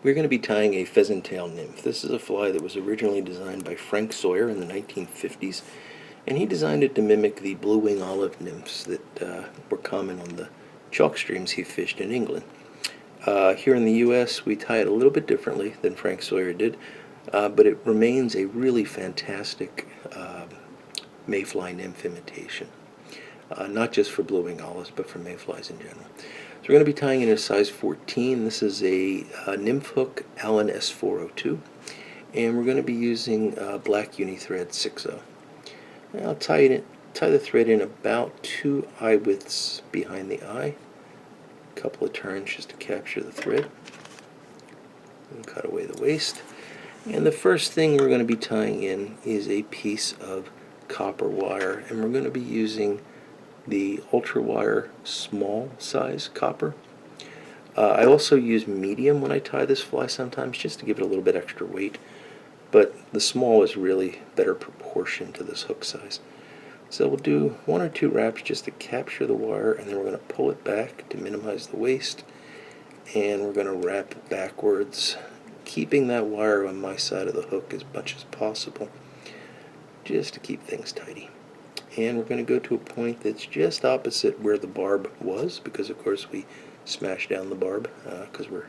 We're going to be tying a pheasant tail nymph. This is a fly that was originally designed by Frank Sawyer in the 1950s, and he designed it to mimic the blue-wing olive nymphs that were common on the chalk streams he fished in England. Here in the U.S., we tie it a little bit differently than Frank Sawyer did, but it remains a really fantastic mayfly nymph imitation. Not just for blue-wing olives, but for mayflies in general. So we're going to be tying in a size 14. This is a nymph hook, Allen S402, and we're going to be using black uni thread 6/0. I'll tie the thread in about 2 eye widths behind the eye. A couple of turns just to capture the thread. And cut away the waste. And the first thing we're going to be tying in is a piece of copper wire, and we're going to be using the ultra wire small size copper. I also use medium when I tie this fly sometimes, just to give it a little bit extra weight, but the small is really better proportion to this hook size. So we'll do 1 or 2 wraps just to capture the wire, and then we're going to pull it back to minimize the waste, and we're going to wrap it backwards, keeping that wire on my side of the hook as much as possible, just to keep things tidy. And we're going to go to a point that's just opposite where the barb was, because of course we smashed down the barb because we're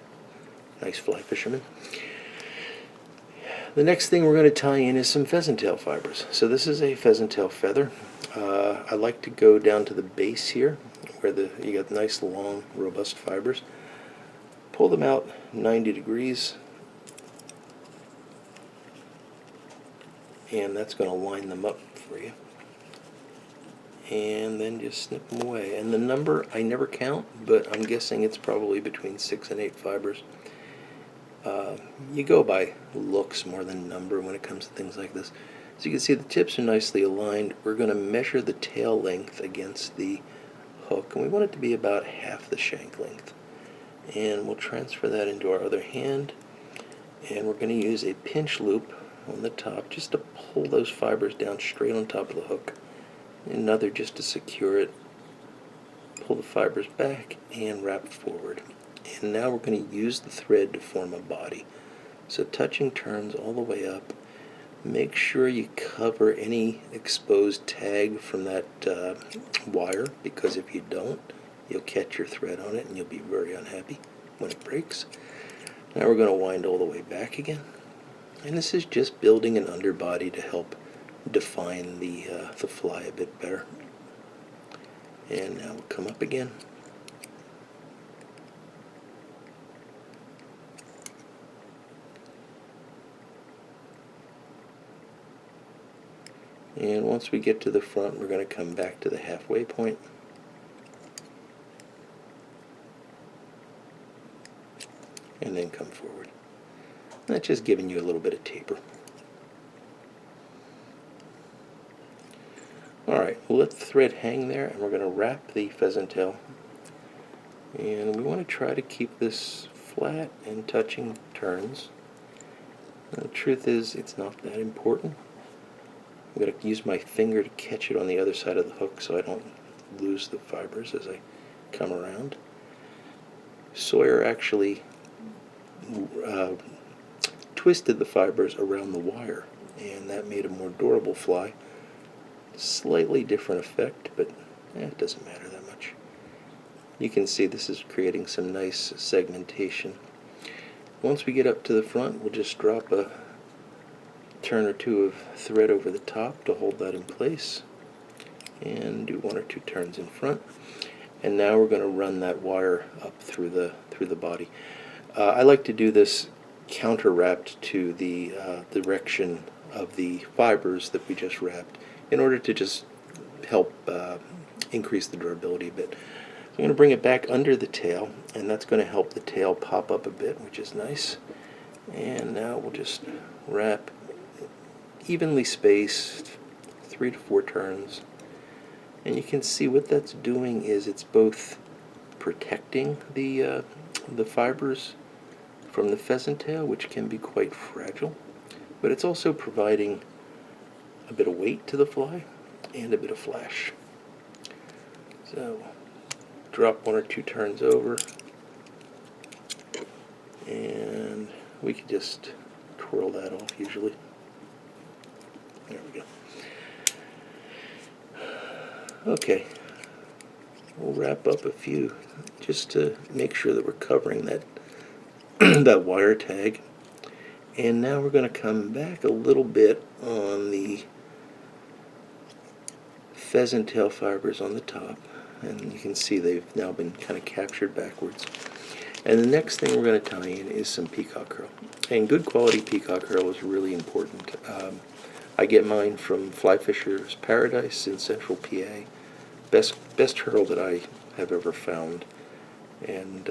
nice fly fishermen. The next thing we're going to tie in is some pheasant tail fibers. So this is a pheasant tail feather. I like to go down to the base here where you got nice long robust fibers. Pull them out 90 degrees, and that's going to line them up for you. And then just snip them away. And the number I never count, but I'm guessing it's probably between 6 and 8 fibers. You go by looks more than number when it comes to things like this. So you can see the tips are nicely aligned. We're going to measure the tail length against the hook, and we want it to be about half the shank length. And we'll transfer that into our other hand, and we're going to use a pinch loop on the top just to pull those fibers down straight on top of the hook. Another just to secure it. Pull the fibers back and wrap forward. And now we're going to use the thread to form a body. So touching turns all the way up. Make sure you cover any exposed tag from that wire, because if you don't, you'll catch your thread on it and you'll be very unhappy when it breaks. Now we're going to wind all the way back again. And this is just building an underbody to help define the fly a bit better. And now we'll come up again. And once we get to the front, we're going to come back to the halfway point. And then come forward. That's just giving you a little bit of taper. Alright, we'll let the thread hang there, and we're going to wrap the pheasant tail. And we want to try to keep this flat and touching turns. Now, the truth is, it's not that important. I'm going to use my finger to catch it on the other side of the hook so I don't lose the fibers as I come around. Sawyer actually twisted the fibers around the wire, and that made a more durable fly. Slightly different effect, but it doesn't matter that much. You can see this is creating some nice segmentation. Once we get up to the front, we'll just drop a turn or 2 of thread over the top to hold that in place, and do 1 or 2 turns in front. And now we're going to run that wire up through the body. I like to do this counter wrapped to the direction of the fibers that we just wrapped, in order to just help increase the durability a bit. So I'm going to bring it back under the tail, and that's going to help the tail pop up a bit, which is nice. And now we'll just wrap evenly spaced, 3 to 4 turns. And you can see what that's doing is it's both protecting the fibers from the pheasant tail, which can be quite fragile, but it's also providing a bit of weight to the fly and a bit of flash. So drop 1 or 2 turns over, and we could just twirl that off usually. There we go. Okay, we'll wrap up a few just to make sure that we're covering that that wire tag. And now we're going to come back a little bit on the pheasant tail fibers on the top, and you can see they've now been kind of captured backwards. And the next thing we're going to tie in is some peacock herl. And good quality peacock herl is really important. I get mine from Fly Fisher's Paradise in Central PA. Best herl that I have ever found, and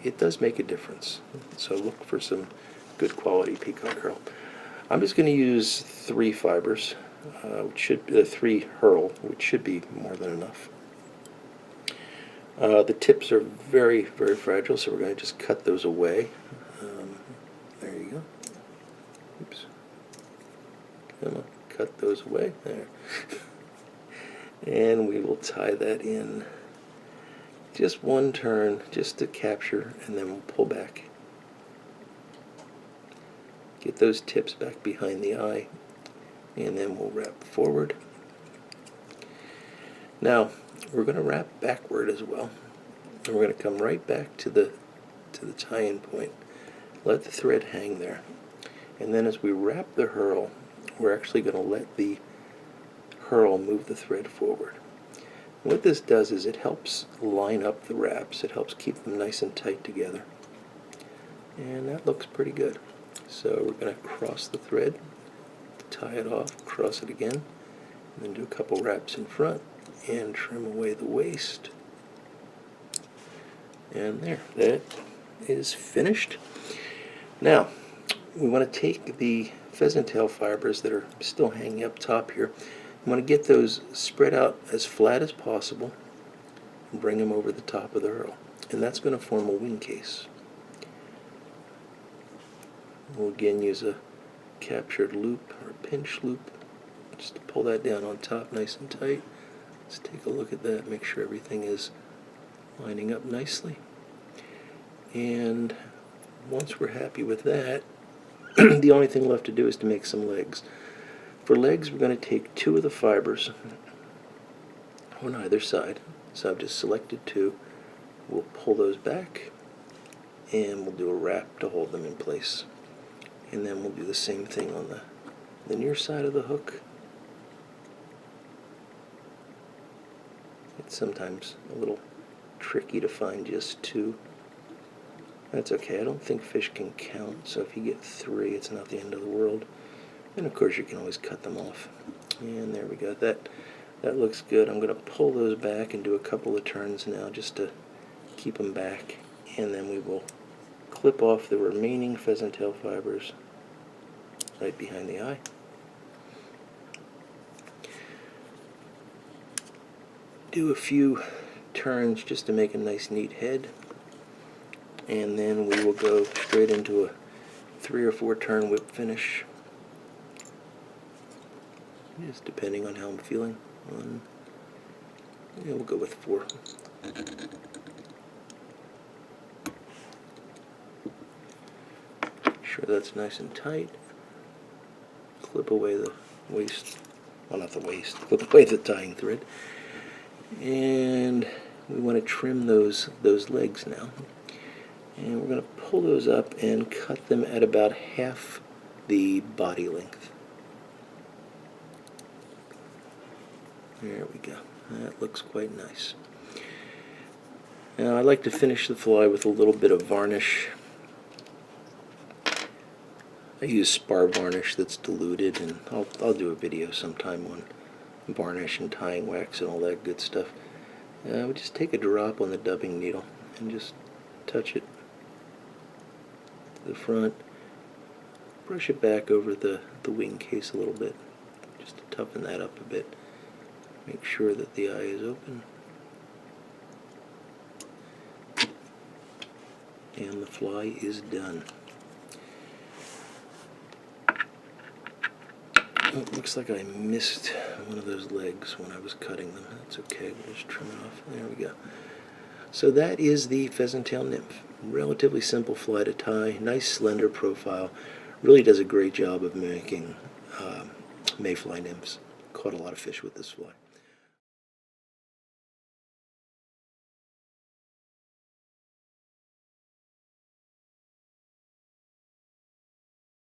it does make a difference. So look for some good quality peacock herl. I'm just going to use 3 fibers, which should 3 herl, which should be more than enough. The tips are very, very fragile, so we're going to just cut those away. There you go. Oops. Come on, cut those away. There. And we will tie that in just one turn, just to capture, and then we'll pull back. Get those tips back behind the eye, and then we'll wrap forward. Now, we're going to wrap backward as well. And we're going to come right back to the tie-in point. Let the thread hang there. And then as we wrap the herl, we're actually going to let the herl move the thread forward. And what this does is it helps line up the wraps. It helps keep them nice and tight together. And that looks pretty good. So we're going to cross the thread, tie it off, cross it again, and then do a couple wraps in front and trim away the waist. And there, that is finished. Now, we want to take the pheasant tail fibers that are still hanging up top here. We want to get those spread out as flat as possible and bring them over the top of the herl. And that's going to form a wing case. We'll again use a captured loop or a pinch loop just to pull that down on top nice and tight. Let's take a look at that, make sure everything is lining up nicely. And once we're happy with that, the only thing left to do is to make some legs. For legs, we're going to take 2 of the fibers on either side. So I've just selected 2. We'll pull those back, and we'll do a wrap to hold them in place. And then we'll do the same thing on the near side of the hook. It's sometimes a little tricky to find just 2. That's okay. I don't think fish can count, so if you get 3, it's not the end of the world. And of course you can always cut them off. And there we go. That looks good. I'm going to pull those back and do a couple of turns now just to keep them back. And then we will clip off the remaining pheasant tail fibers right behind the eye. Do a few turns just to make a nice neat head, and then we will go straight into a 3 or 4 turn whip finish, just depending on how I'm feeling. Yeah, we'll go with 4. Sure that's nice and tight. Clip away the waist, well, not the waist, clip away the tying thread. And we want to trim those legs now. And we're going to pull those up and cut them at about half the body length. There we go. That looks quite nice. Now I like to finish the fly with a little bit of varnish. I use spar varnish that's diluted, and I'll do a video sometime on varnish and tying wax and all that good stuff. We just take a drop on the dubbing needle and just touch it to the front, brush it back over the wing case a little bit, just to toughen that up a bit. Make sure that the eye is open. And the fly is done. Oh, it looks like I missed one of those legs when I was cutting them. That's okay, we'll just trim it off. There we go. So that is the pheasant tail nymph. relatively simple fly to tie, nice slender profile, really does a great job of mimicking mayfly nymphs. Caught a lot of fish with this fly.